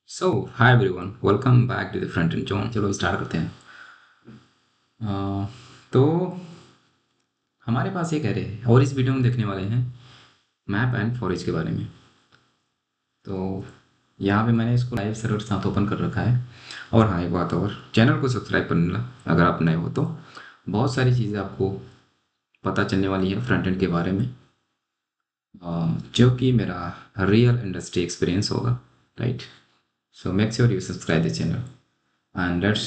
So hi everyone, welcome back to the front end John. चलो start करते हैं। अह, तो हमारे पास एक एरे है और इस वीडियो में देखने वाले हैं मैप एंड फॉरेज के बारे में। तो यहाँ पे मैंने इसको लाइव सर्वर के साथ ओपन कर रखा है। और हाँ, एक बात और, चैनल को सब्सक्राइब कर लेना अगर आप नए हो तो। बहुत सारी चीज़ें आपको पता चलने वाली है फ्रंट एंड के बारे में, जो कि मेरा रियल इंडस्ट्री एक्सपीरियंस होगा, right. So make sure you subscribe the channel and let's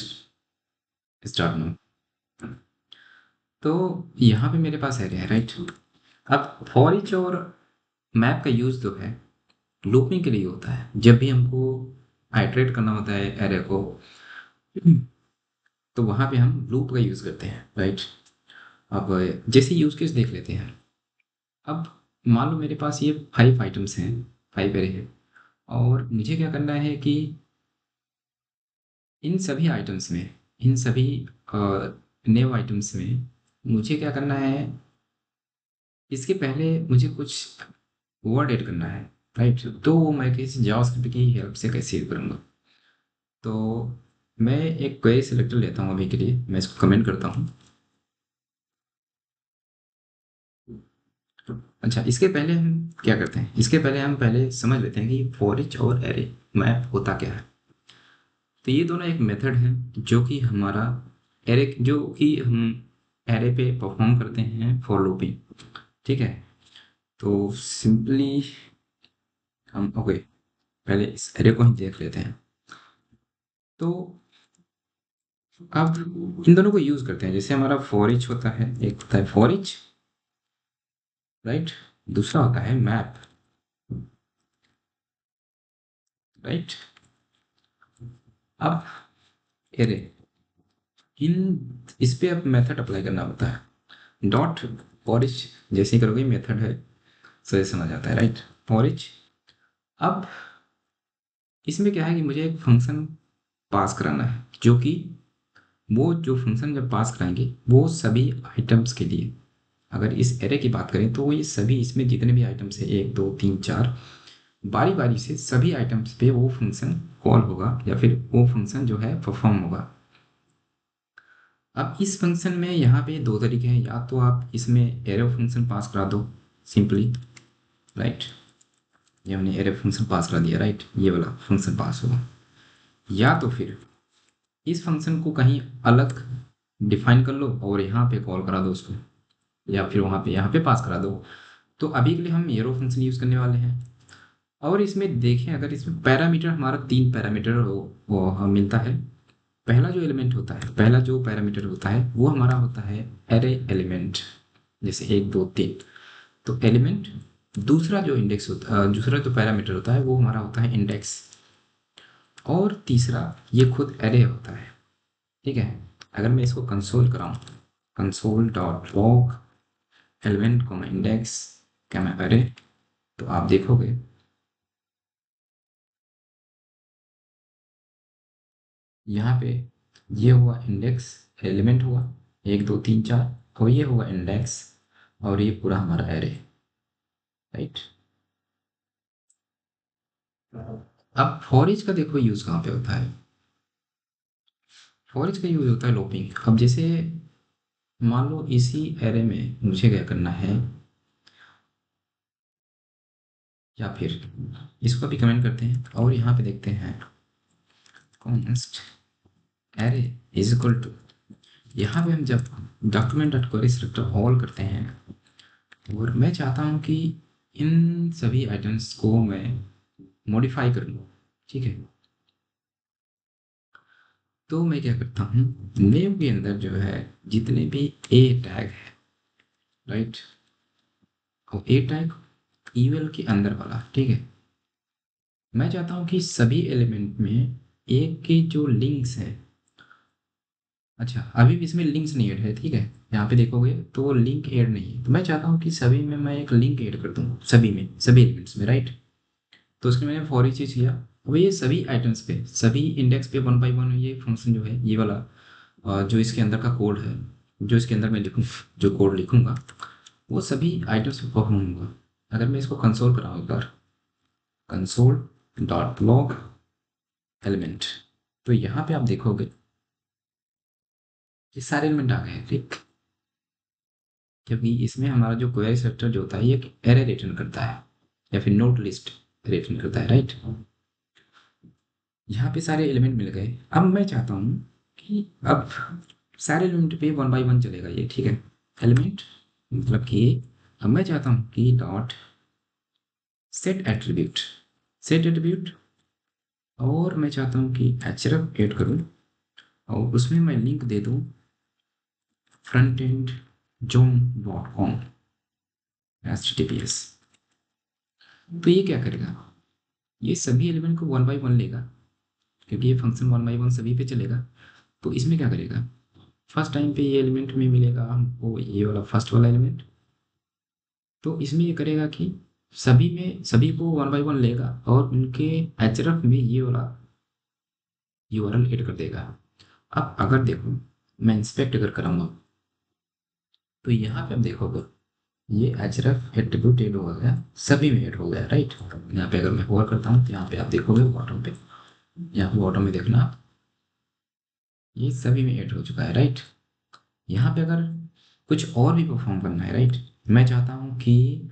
start now. तो यहाँ पे मेरे पास एरे है, राइट। अब फॉर ईच और मैप का यूज़ जो है लूपिंग के लिए होता है। जब भी हमको आइटरेट करना होता है एरे को, तो वहाँ पे हम लूप का यूज़ करते हैं, राइट। अब जैसे यूज़ केस देख लेते हैं। अब मान लो मेरे पास ये 5 आइटम्स हैं, 5 एरे हैं, और मुझे क्या करना है कि इन सभी आइटम्स में, इन सभी न्यू आइटम्स में मुझे क्या करना है, इसके पहले मुझे कुछ वर्ड ऐड करना है, राइट। तो वो मैं किसी जावास्क्रिप्ट की हेल्प से कैसे ऐड करूँगा। तो मैं एक क्वेरी सिलेक्टर लेता हूँ अभी के लिए, मैं इसको कमेंट करता हूँ। अच्छा, इसके पहले हम क्या करते हैं, इसके पहले हम पहले समझ लेते हैं कि फॉर ईच और एरे मैप होता क्या है। तो ये दोनों एक मेथड है जो कि हमारा एरे, जो कि हम एरे पे परफॉर्म करते हैं फॉर लूपिंग, ठीक है। तो सिंपली हम ओके, पहले इस एरे को ही देख लेते हैं। तो अब इन दोनों को यूज़ करते हैं। जैसे हमारा फॉर ईच होता है, एक होता है फॉर ईच, राइट। दूसरा होता है मैप, राइट। अब एरे, इन इस पे अब मेथड अप्लाई करना होता है। डॉट फॉर ईच जैसे ही करोगे, मेथड है, सही समझ आता है, राइट। For each. अब इसमें क्या है कि मुझे एक फंक्शन पास कराना है, जो कि वो जो फंक्शन जब पास कराएंगे वो सभी आइटम्स के लिए, अगर इस एरे की बात करें तो ये सभी, इसमें जितने भी आइटम्स है 1 2 3 4, बारी बारी से सभी आइटम्स पे वो फंक्शन कॉल होगा या फिर वो फंक्शन जो है परफॉर्म होगा। अब इस फंक्शन में यहाँ पे दो तरीके हैं, या तो आप इसमें एरो फंक्शन पास करा दो सिंपली, राइट। ये हमने एरो फंक्शन पास करा दिया, राइट, ये वाला फंक्शन पास होगा। या तो फिर इस फंक्शन को कहीं अलग डिफाइन कर लो और यहाँ पे कॉल करा दो उसको, या फिर वहाँ पे यहाँ पे पास करा दो। तो अभी के लिए हम एरो फंक्शन यूज़ करने वाले हैं। और इसमें देखें, अगर इसमें पैरामीटर हमारा 3 पैरामीटर वो हमें मिलता है। पहला जो एलिमेंट होता है, पहला जो पैरामीटर होता है वो हमारा होता है एरे एलिमेंट, जैसे 1 2 3। तो एलिमेंट। दूसरा जो इंडेक्स होता है, दूसरा जो पैरामीटर होता है वो हमारा होता है इंडेक्स। और तीसरा ये खुद एरे होता है, ठीक है। अगर मैं इसको कंसोल कराऊँ, कंसोल डॉट लॉग एलिमेंट को इंडेक्स क्या मैं एरे, तो आप देखोगे यहाँ पे ये हुआ इंडेक्स, एलिमेंट हुआ 1 2 3 4, और ये हुआ इंडेक्स, और ये पूरा हमारा एरे, राइट। अब फॉर का देखो यूज़ कहाँ पे होता है। फॉर का यूज़ होता है लूपिंग। अब जैसे मान लो इसी एरे में मुझे क्या करना है, या फिर इसको भी कमेंट करते हैं और यहाँ पे देखते हैं const array is equal to, यहाँ पे हम जब document dot query selector all करते हैं, और मैं चाहता हूँ कि इन सभी आइटम्स को मैं मॉडिफाई कर लूँ, ठीक है। तो मैं क्या करता हूँ, नेम के अंदर जो है जितने भी ए टैग है, राइट, और ए टैग ईमेल के अंदर वाला, ठीक है। मैं चाहता हूँ कि सभी एलिमेंट में एक के जो लिंक्स हैं, अच्छा अभी भी इसमें लिंक्स नहीं ऐड है, ठीक है। यहाँ पे देखोगे तो वो लिंक ऐड नहीं है, तो मैं चाहता हूँ कि सभी में मैं एक लिंक ऐड कर दूँ, सभी में, सभी एलिमेंट्स में, राइट। तो उसके मैंने फॉर चीज़ किया। अब ये सभी आइटम्स पे, सभी इंडेक्स पे 1 बाई 1 ये फंक्शन जो है, ये वाला जो इसके अंदर का कोड है, जो इसके अंदर मैं लिखूँ, जो कोड लिखूँगा वो सभी आइटम्स पे परफॉर्म होगा। अगर मैं इसको कंसोल कराऊँ एक बार, कंसोल डॉट लॉग एलिमेंट। तो यहाँ पे आप देखोगे ये सारे एलिमेंट आ गए हैं, ठीक। क्योंकि इसमें हमारा जो क्वेरी स्ट्रक्चर जो होता है ये एक एरे रिटर्न करता है या फिर नोट लिस्ट रिटर्न करता है, राइट। यहाँ पे सारे एलिमेंट मिल गए। अब मैं चाहता हूँ कि अब सारे एलिमेंट पे वन बाय वन चलेगा ये, ठीक है। एलिमेंट मतलब कि अब मैं चाहता हूँ कि dot set attribute, set attribute, और मैं चाहता हूँ कि href ऐड करूँ और उसमें मैं लिंक दे दूँ frontend.com HTTPS। तो ये क्या करेगा, ये सभी एलिमेंट को वन बाय वन लेगा क्योंकि ये फंक्शन वन बाय वन सभी पे चलेगा। तो इसमें क्या करेगा, फर्स्ट टाइम पे ये एलिमेंट में मिलेगा हमको ये वाला फर्स्ट वाला एलिमेंट। तो इसमें ये करेगा कि सभी में सभी को वन बाय वन लेगा और उनके href में ये वाला यूआरएल ऐड कर देगा। अब अगर देखो मैं इंस्पेक्ट अगर कराऊंगा तो यहाँ पे आप देखोगे ये href एट्रीब्यूट ऐड हो गया, सभी में ऐड हो गया, राइट। यहाँ पे अगर मैं होवर करता हूँ तो यहाँ पे आप देखोगे बॉटम पे, यहाँ पे बॉटम में देखना आप, ये सभी में ऐड हो चुका है, राइट। यहाँ पे अगर कुछ और भी परफॉर्म करना है, राइट, मैं चाहता हूँ कि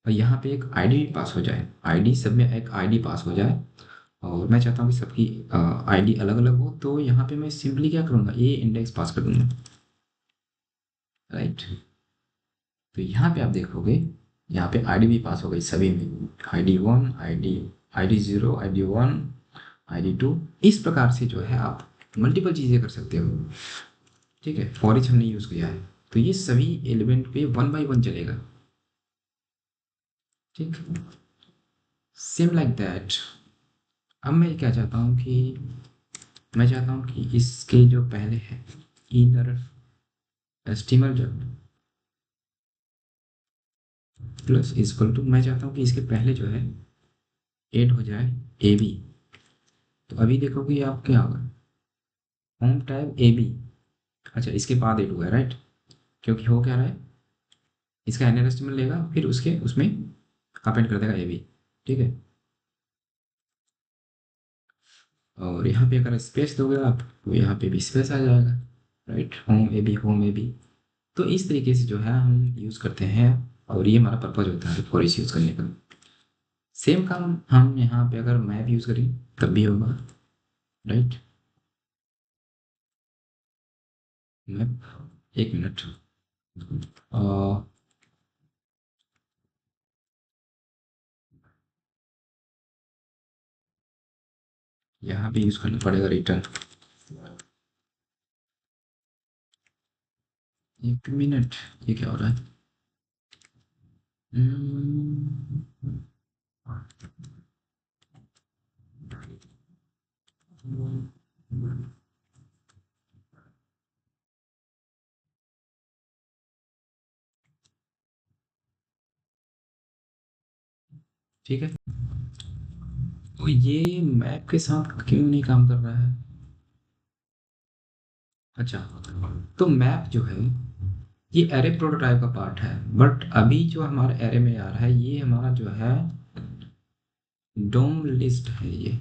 यहाँ पे एक आईडी पास हो जाए, आईडी सब में एक आईडी पास हो जाए और मैं चाहता हूँ कि सबकी आईडी अलग अलग हो। तो यहाँ पे मैं सिंपली क्या करूँगा, ये इंडेक्स पास कर दूंगा, राइट। तो यहाँ पे आप देखोगे यहाँ पे आईडी भी पास हो गई सभी में, ID one, ID zero, ID one, ID two. इस प्रकार से जो है आप मल्टीपल चीज़ें कर सकते हो, ठीक है। फॉर ईच हमने यूज़ किया है तो ये सभी एलिमेंट पे वन बाय वन चलेगा, ठीक। Same like that. अब मैं क्या चाहता हूँ कि मैं चाहता हूँ कि इसके जो पहले है इनर एस्टिमल जो प्लस इक्वल टू, मैं चाहता हूँ कि इसके पहले जो है ऐड हो जाए ए बी। तो अभी देखोगे आप क्या होगा, होम टैब ए बी, अच्छा इसके बाद ऐड हुआ है, राइट। क्योंकि हो क्या रहा है, इसका इनर एस्टिमल लेगा फिर उसके उसमें अपेंड कर देगा ए बी, ठीक है। और यहाँ पे अगर स्पेस दोगे आप तो यहाँ पे भी स्पेस आ जाएगा, right. Home A B, home A B. तो इस तरीके से जो है हम यूज़ करते हैं और ये हमारा पर्पज होता है फॉर ईच यूज़ करने का। सेम काम हम यहाँ पे अगर मैप यूज़ करें तब भी होगा, राइट। मैप, एक मिनट, यहाँ पे यूज़ करना पड़ेगा रिटर्न। एक मिनट, ये क्या हो रहा है। हम्म, ठीक है। तो ये मैप के साथ क्यों नहीं काम कर रहा है, अच्छा। तो मैप जो है ये एरे प्रोटोटाइप का पार्ट है, बट अभी जो हमारे एरे में आ रहा है ये हमारा जो है डोम लिस्ट है ये।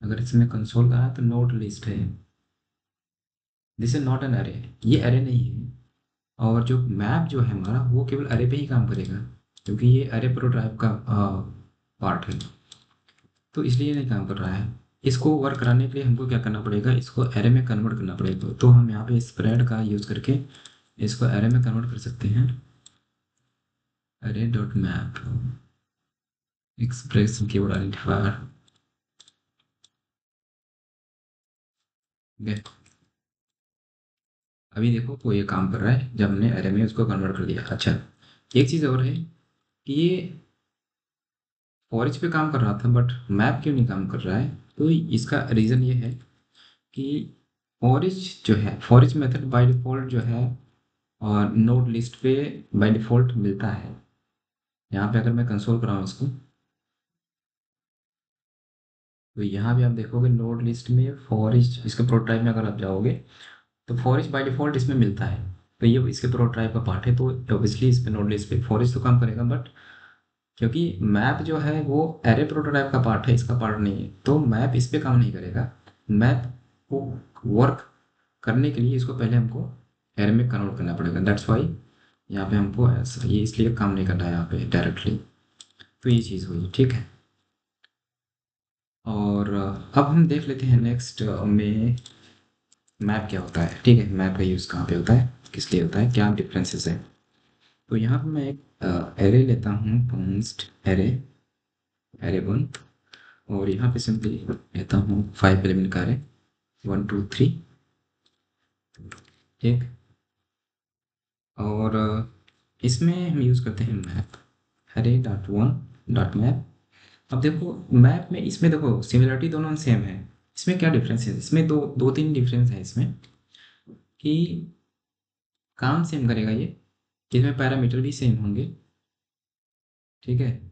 अगर इसमें कंसोल का है तो नोड लिस्ट है, this is not an array, ये एरे नहीं है। और जो मैप जो है हमारा वो केवल एरे पे ही काम करेगा क्योंकि ये एरे प्रोटोटाइप का पार्ट है, तो इसलिए नहीं काम कर रहा है। इसको वर्क कराने के लिए हमको क्या करना पड़ेगा, इसको एरे में कन्वर्ट करना पड़ेगा। तो हम यहाँ पे स्प्रेड का यूज़ करके इसको एरे में कन्वर्ट कर सकते हैं, array dot map express keyword identifier. अभी देखो वो ये काम कर रहा है जब हमने एरे में उसको कन्वर्ट कर दिया। अच्छा, एक चीज़ और है कि ये फॉरेच पे काम कर रहा था बट मैप क्यों नहीं काम कर रहा है। तो इसका रीज़न ये है कि फॉरेच जो है, फॉरेच मेथड बाय डिफ़ॉल्ट जो है और नोड लिस्ट पे बाय डिफ़ॉल्ट मिलता है। यहाँ पे अगर मैं कंसोल कराऊँ इसको तो यहाँ भी आप देखोगे नोड लिस्ट में फॉरेच, इसके प्रोटोटाइप में अगर आप जाओगे तो फॉरेच बाय डिफ़ॉल्ट इसमें मिलता है। तो ये इसके प्रोटोटाइप का पार्ट है तो ऑब्वियसली इस पे नोड लिस्ट पे फॉरेच तो काम करेगा बट क्योंकि मैप जो है वो एरे प्रोटोटाइप का पार्ट है, इसका पार्ट नहीं है, तो मैप इस पे काम नहीं करेगा। मैप को वर्क करने के लिए इसको पहले हमको एरे में कन्वर्ट करना पड़ेगा। दैट्स वाई यहाँ पे हमको ऐसा ये इसलिए काम नहीं करना है यहाँ पे डायरेक्टली। तो ये चीज़ हुई, ठीक है। और अब हम देख लेते हैं नेक्स्ट में मैप क्या होता है, ठीक है। मैप का यूज़ कहाँ पे होता है, किस लिए होता है, क्या डिफरेंसेस है। तो यहाँ पे मैं एक एरे लेता हूँ, कॉन्स्ट एरे, एरे वन। और यहाँ पे सिंपली लेता हूँ 5 एलिमेंट का एरे, 1 2 3, ठीक। और इसमें हम यूज़ करते हैं map, array dot one dot map. अब देखो मैप में, इसमें देखो सिमिलरिटी दोनों सेम है। इसमें क्या डिफरेंस है, इसमें दो दो तीन डिफरेंस है इसमें, कि काम सेम करेगा ये, इसमें पैरामीटर भी सेम होंगे, ठीक है।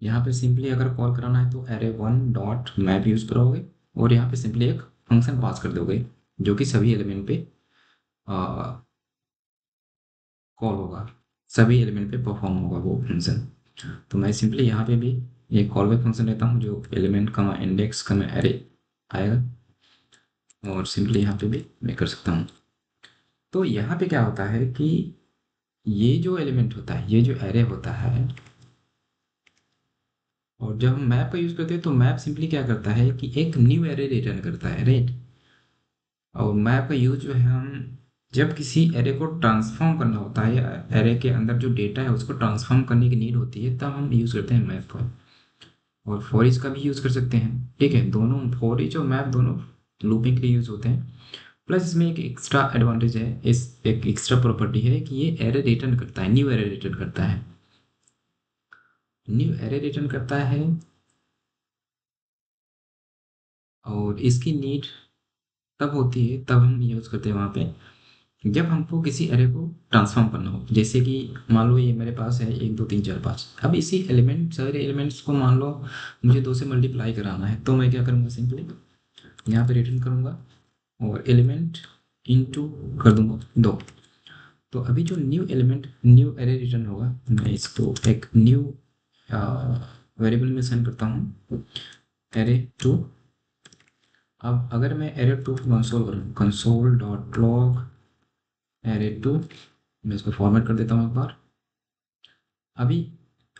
यहाँ पे सिंपली अगर कॉल कराना है तो array one dot map use करोगे, और यहाँ पे सिंपली एक फंक्शन पास कर दोगे जो कि सभी एलिमेंट पे कॉल होगा, सभी एलिमेंट पे परफॉर्म होगा वो फंक्शन। तो मैं सिंपली यहाँ पे भी एक कॉल बैक फंक्शन लेता हूँ जो एलिमेंट का इंडेक्स का मैं एरे आएगा, और सिंपली यहाँ पे भी मैं कर सकता हूँ। तो यहाँ पे क्या होता है कि ये जो एलिमेंट होता है, ये जो एरे होता है, और जब हम मैप का यूज़ करते हैं तो मैप सिंपली क्या करता है कि एक न्यू एरे रिटर्न करता है, राइट। और मैप का यूज़ जो है, हम जब किसी एरे को ट्रांसफॉर्म करना होता है, या एरे के अंदर जो डेटा है उसको ट्रांसफॉर्म करने की नीड होती है, तब हम यूज़ करते हैं मैप को। और फॉर ईच का भी यूज़ कर सकते हैं, ठीक है। दोनों फॉर ईच और मैप दोनों लूपिंग के लिए यूज़ होते हैं। प्लस इसमें एक एक्स्ट्रा एडवांटेज है, इस एक एक्स्ट्रा प्रॉपर्टी है कि ये एरे रिटर्न करता है, न्यू एरे रिटर्न करता है, न्यू एरे रिटर्न करता है। और इसकी नीड तब होती है, तब हम यूज़ करते हैं वहाँ पे, जब हमको किसी एरे को ट्रांसफॉर्म करना हो। जैसे कि मान लो ये मेरे पास है 1 2 3 4 5, अब इसी एलिमेंट सारे एलिमेंट्स को मान लो मुझे 2 से मल्टीप्लाई कराना है, तो मैं क्या करूँगा, सिंपली यहाँ पे रिटर्न करूँगा और एलिमेंट इनटू कर दूंगा 2। तो अभी जो new element, new array return होगा, मैं इसको एक न्यू वेरिएबल में सेंड करता हूँ, एरे टू। अब अगर मैं एरे टू को कंसोल करूँ, console dot log array two, मैं इसको फॉर्मेट कर देता हूँ एक बार। अभी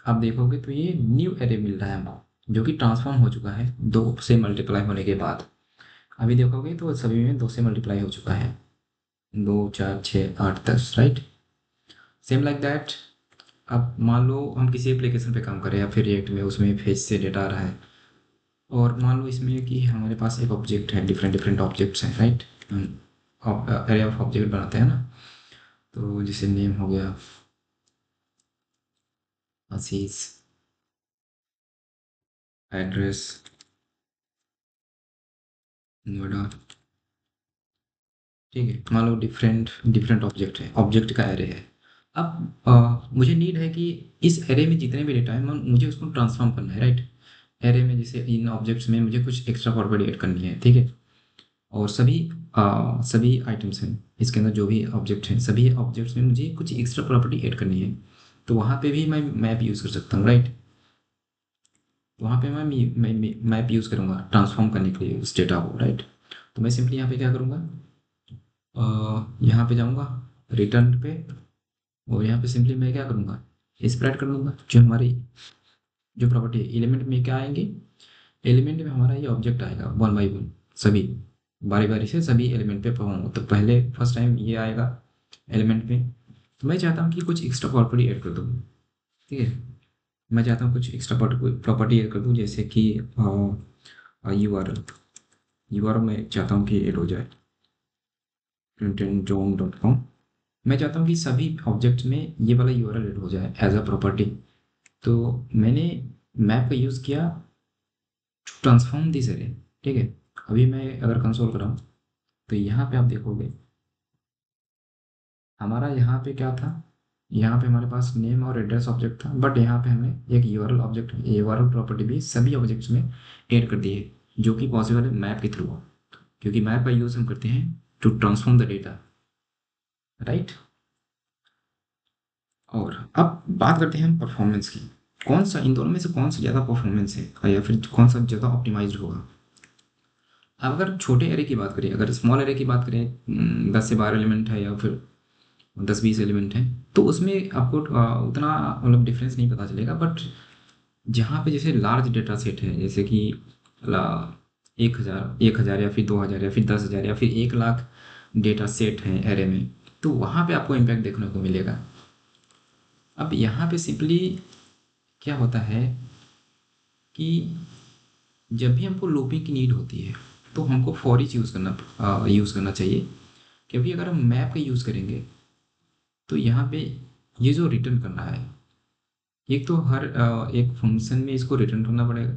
आप देखोगे तो ये न्यू एरे मिल रहा है हमको, जो कि ट्रांसफॉर्म हो चुका है 2 से मल्टीप्लाई होने के बाद। अभी देखोगे तो सभी में 2 से मल्टीप्लाई हो चुका है, 2 4 6 8 10, राइट। Same like that. अब मान लो हम किसी एप्लीकेशन पे काम कर रहे हैं, या फिर रिएक्ट में, उसमें फेस से डेटा आ रहा है, और मान लो इसमें कि हमारे पास एक ऑब्जेक्ट है, डिफरेंट डिफरेंट ऑब्जेक्ट्स हैं, राइट। हम एरे ऑफ ऑब्जेक्ट बनाते हैं ना, तो जैसे नेम हो गया आशीष, एड्रेस नोएडा, ठीक है। मान लो डिफरेंट डिफरेंट ऑब्जेक्ट है, ऑब्जेक्ट का एरे है। अब मुझे नीड है कि इस एरे में जितने भी डेटा है, मुझे उसको ट्रांसफॉर्म करना है, राइट। एरे में जैसे इन ऑब्जेक्ट्स में मुझे कुछ एक्स्ट्रा प्रॉपर्टी ऐड करनी है, ठीक है। और सभी आइटम्स हैं इसके अंदर, जो भी ऑब्जेक्ट हैं, सभी ऑब्जेक्ट्स में मुझे कुछ एक्स्ट्रा प्रॉपर्टी ऐड करनी है। तो वहाँ पे भी मैं मैप यूज़ कर सकता हूँ, राइट। वहाँ पे मैं मैप यूज़ करूँगा ट्रांसफॉर्म करने के लिए उस डेटा को, राइट। तो मैं सिंपली यहाँ पे क्या करूँगा, यहाँ पे जाऊँगा रिटर्न पे, और यहाँ पे सिंपली मैं क्या करूँगा, स्प्रेड कर दूँगा। जो हमारी जो प्रॉपर्टी है, एलिमेंट में क्या आएंगे, एलिमेंट में हमारा ये ऑब्जेक्ट आएगा वन बाई वन, सभी बारी बारी से सभी एलिमेंट पे पहुँचूंगा। तो पहले फर्स्ट टाइम ये आएगा एलिमेंट पे, तो मैं चाहता हूँ कि कुछ एक्स्ट्रा प्रॉपर्टी ऐड कर दूँ, ठीक है। मैं चाहता हूँ कुछ एक्स्ट्रा प्रॉपर्टी ऐड कर दूँ, जैसे कि यू आर मैं चाहता हूँ कि ऐड हो जाए clintonjohn.com। मैं चाहता हूँ कि सभी ऑब्जेक्ट में ये वाला यूआरएल ऐड हो जाए एज अ प्रॉपर्टी। तो मैंने मैप का यूज़ किया टू ट्रांसफॉर्म दिस एरे, ठीक है। अभी मैं अगर कंसोल कराऊँ तो यहाँ पे आप देखोगे हमारा यहाँ पे क्या था, यहाँ पे हमारे पास नेम और एड्रेस ऑब्जेक्ट था, बट यहाँ पे हमने एक यूआरएल ऑब्जेक्ट, यूआरएल प्रॉपर्टी भी सभी ऑब्जेक्ट्स में ऐड कर दी है, जो कि पॉसिबल है मैप के थ्रू, क्योंकि मैप का यूज़ हम करते हैं to transform the data, right. और अब बात करते हैं हम परफॉर्मेंस की। कौन सा इन दोनों में से कौन सा ज़्यादा परफॉर्मेंस है या फिर कौन सा ज़्यादा ऑप्टिमाइज्ड होगा। अब अगर छोटे एरे की बात करें, अगर स्मॉल एरे की बात करें, 10 से 12 एलिमेंट है या फिर 10-20 एलिमेंट है, तो उसमें आपको उतना मतलब डिफरेंस नहीं पता चलेगा। बट जहाँ पे जैसे लार्ज डेटा सेट है, जैसे कि 1,000 या फिर 2,000 या फिर 10,000 या फिर 1 लाख डेटा सेट है एरे में, तो वहाँ पे आपको इम्पैक्ट देखने को मिलेगा। अब यहाँ पे सिंपली क्या होता है कि जब भी हमको लूपिंग की नीड होती है तो हमको फॉर ईच यूज़ करना चाहिए। क्योंकि अगर हम मैप का यूज़ करेंगे तो यहाँ पे ये जो रिटर्न करना है, एक तो हर एक फंक्शन में इसको रिटर्न करना पड़ेगा,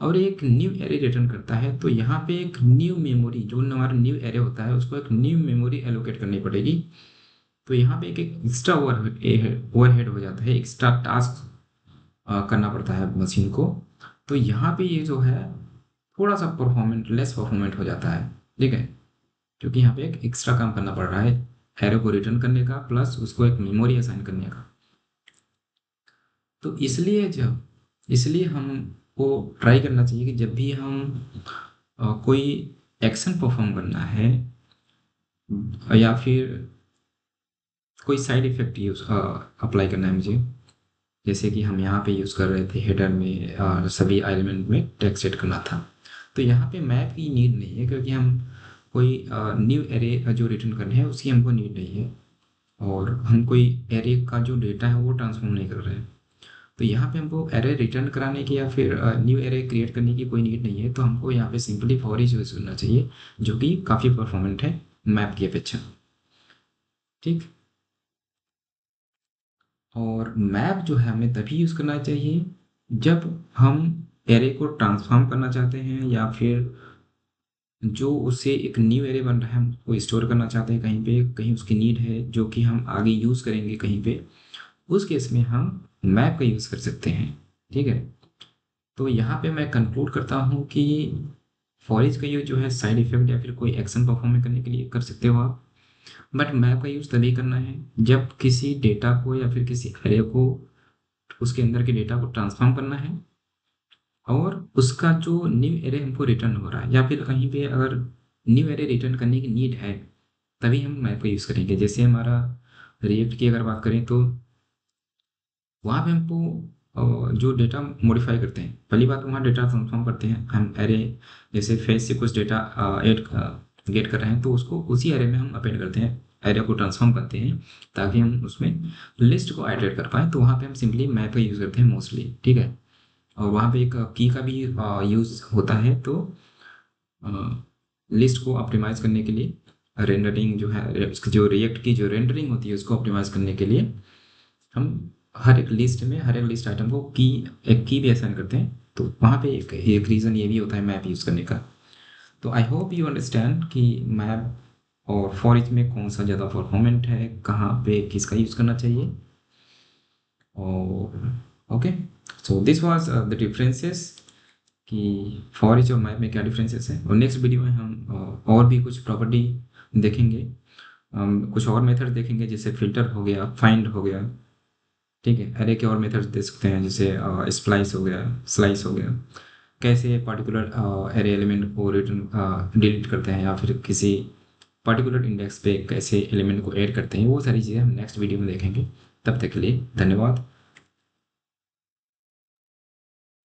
और एक न्यू एरे रिटर्न करता है तो यहाँ पे एक न्यू मेमोरी, जो हमारा न्यू एरे होता है उसको एक न्यू मेमोरी एलोकेट करनी पड़ेगी। तो यहाँ पे एक एक्स्ट्रा ओवरहेड हो जाता है, एक्स्ट्रा टास्क करना पड़ता है मशीन को। तो यहाँ पे ये जो है थोड़ा सा लेस परफॉर्मेंट हो जाता है, ठीक है। क्योंकि यहाँ पे एक एक्स्ट्रा काम करना पड़ रहा है एरे को रिटर्न करने का, प्लस उसको एक मेमोरी असाइन करने का। तो इसलिए हमको ट्राई करना चाहिए कि जब भी हम कोई एक्शन परफॉर्म करना है या फिर कोई साइड इफेक्ट यूज अप्लाई करना है मुझे, जैसे कि हम यहाँ पे यूज़ कर रहे थे हेडर में सभी एलिमेंट में टेक्स्ट सेट करना था, तो यहाँ पे मैप की नीड नहीं है, क्योंकि हम कोई न्यू एरे जो रिटर्न करने हैं उसकी हमको नीड नहीं है, और हम कोई एरे का जो डेटा है वो ट्रांसफॉर्म नहीं कर रहे हैं। तो यहाँ पे हमको एरे रिटर्न कराने की या फिर न्यू एरे क्रिएट करने की कोई नीड नहीं है, तो हमको यहाँ पे सिंपली फॉर ईच यूज़ करना चाहिए, जो कि काफ़ी परफॉर्मेंट है मैप की अपेक्षा, ठीक। और मैप जो है हमें तभी यूज़ करना चाहिए जब हम एरे को ट्रांसफॉर्म करना चाहते हैं, या फिर जो उससे एक न्यू एरे बन रहा है हम उसको स्टोर करना चाहते हैं कहीं पे, कहीं उसकी नीड है जो कि हम आगे यूज़ करेंगे कहीं पे, उस केस में हम मैप का यूज़ कर सकते हैं, ठीक है। तो यहाँ पे मैं कंक्लूड करता हूँ कि फॉरेज का यूज़ जो है साइड इफेक्ट या फिर कोई एक्शन परफॉर्म करने के लिए कर सकते हो आप। बट मैप का यूज़ तभी करना है जब किसी डेटा को या फिर किसी एरे को, उसके अंदर के डेटा को ट्रांसफॉर्म करना है, और उसका जो न्यू एरे हमको रिटर्न हो रहा है, या फिर कहीं पे अगर न्यू एरे रिटर्न करने की नीड है, तभी हम मैप का यूज़ करेंगे। जैसे हमारा रिएक्ट की अगर बात करें तो वहाँ पे हमको जो डेटा मॉडिफाई करते हैं, पहली बात वहाँ डेटा ट्रांसफॉर्म करते हैं हम एरे, जैसे फेस से कुछ डेटा ऐड गेट कर रहे हैं तो उसको उसी एरे में हम अपेंड करते हैं, एरे को ट्रांसफॉर्म करते हैं ताकि हम उसमें लिस्ट को एड कर पाएँ। तो वहाँ पे हम सिंपली मैप का यूज़ करते हैं मोस्टली, ठीक है। और वहाँ पे एक की का भी यूज़ होता है, तो लिस्ट को ऑप्टिमाइज़ करने के लिए, रेंडरिंग जो है उसकी जो रिएक्ट की जो रेंडरिंग होती है उसको ऑप्टिमाइज़ करने के लिए हम हर एक लिस्ट आइटम को एक की भी असाइन करते हैं। तो वहाँ पे एक रीज़न ये भी होता है मैप यूज़ करने का। तो आई होप यू अंडरस्टैंड कि मैप और फॉर ईच में कौन सा ज़्यादा परफॉर्मेंट है, कहाँ पे किसका यूज़ करना चाहिए। और okay, so this was the differences कि फॉर ईच और मैप में क्या डिफरेंसेस हैं। और नेक्स्ट वीडियो में हम और भी कुछ प्रॉपर्टी देखेंगे, कुछ और मेथड देखेंगे, जैसे फिल्टर हो गया, फाइंड हो गया, ठीक है। एरे के और मेथड्स दे सकते हैं, जैसे स्प्लाइस हो गया, स्लाइस हो गया, कैसे पर्टिकुलर एरे एलिमेंट को रिटर्न डिलीट करते हैं, या फिर किसी पर्टिकुलर इंडेक्स पे कैसे एलिमेंट को ऐड करते हैं, वो सारी चीज़ें हम नेक्स्ट वीडियो में देखेंगे। तब तक के लिए धन्यवाद।